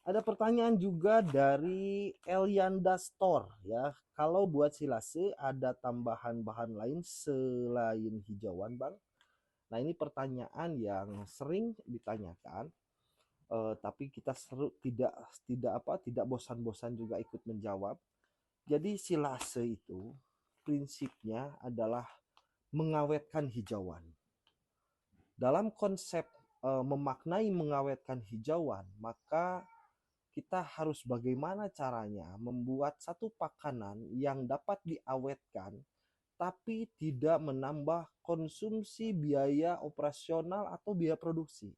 Ada pertanyaan juga dari Elianda Store ya. Kalau buat silase ada tambahan bahan lain selain hijauan, Bang? Nah, ini pertanyaan yang sering ditanyakan, tapi kita tidak bosan-bosan juga ikut menjawab. Jadi silase itu prinsipnya adalah mengawetkan hijauan. Dalam konsep memaknai mengawetkan hijauan, maka kita harus bagaimana caranya membuat satu pakanan yang dapat diawetkan tapi tidak menambah konsumsi biaya operasional atau biaya produksi,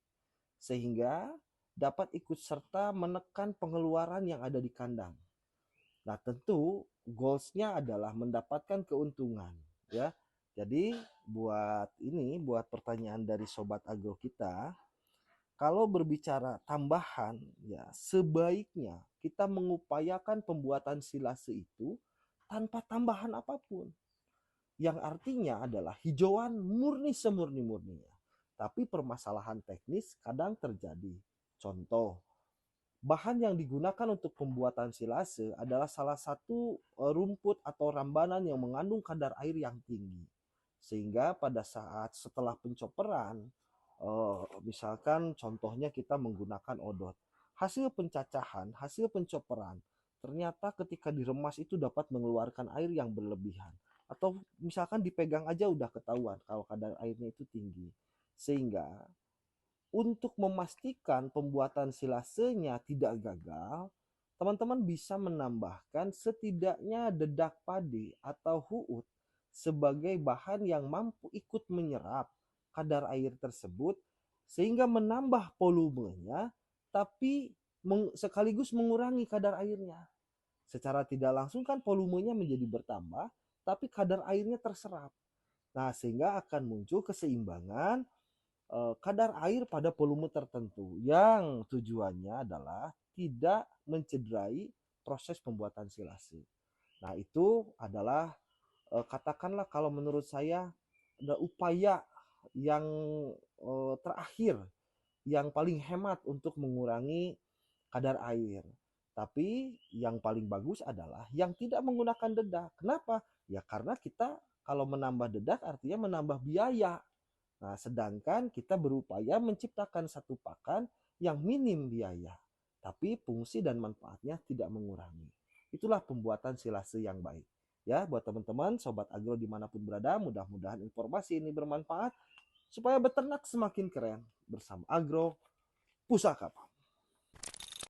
sehingga dapat ikut serta menekan pengeluaran yang ada di kandang. Nah, tentu goalsnya adalah mendapatkan keuntungan, ya. Jadi buat pertanyaan dari sobat agro kita, kalau berbicara tambahan, ya sebaiknya kita mengupayakan pembuatan silase itu tanpa tambahan apapun. Yang artinya adalah hijauan murni semurni-murninya. Tapi permasalahan teknis kadang terjadi. Contoh, bahan yang digunakan untuk pembuatan silase adalah salah satu rumput atau rambanan yang mengandung kadar air yang tinggi. Sehingga pada saat setelah pencoperan, misalkan contohnya kita menggunakan odot. Hasil pencacahan, hasil pencoperan, ternyata ketika diremas itu dapat mengeluarkan air yang berlebihan. Atau misalkan dipegang aja udah ketahuan kalau kadar airnya itu tinggi. Sehingga untuk memastikan pembuatan silasenya tidak gagal, teman-teman bisa menambahkan setidaknya dedak padi atau huut sebagai bahan yang mampu ikut menyerap kadar air tersebut sehingga menambah volumenya tapi sekaligus mengurangi kadar airnya. Secara tidak langsung kan volumenya menjadi bertambah tapi kadar airnya terserap. Nah, sehingga akan muncul keseimbangan kadar air pada volume tertentu yang tujuannya adalah tidak mencederai proses pembuatan silase. Nah, itu adalah katakanlah kalau menurut saya ada upaya yang terakhir yang paling hemat untuk mengurangi kadar air. Tapi yang paling bagus adalah yang tidak menggunakan dedak. Kenapa? Ya karena kita kalau menambah dedak artinya menambah biaya. Nah, sedangkan kita berupaya menciptakan satu pakan yang minim biaya, tapi fungsi dan manfaatnya tidak mengurangi. Itulah pembuatan silase yang baik. Ya, buat teman-teman, sobat agro dimanapun berada, mudah-mudahan informasi ini bermanfaat supaya beternak semakin keren bersama Agro Pusaka.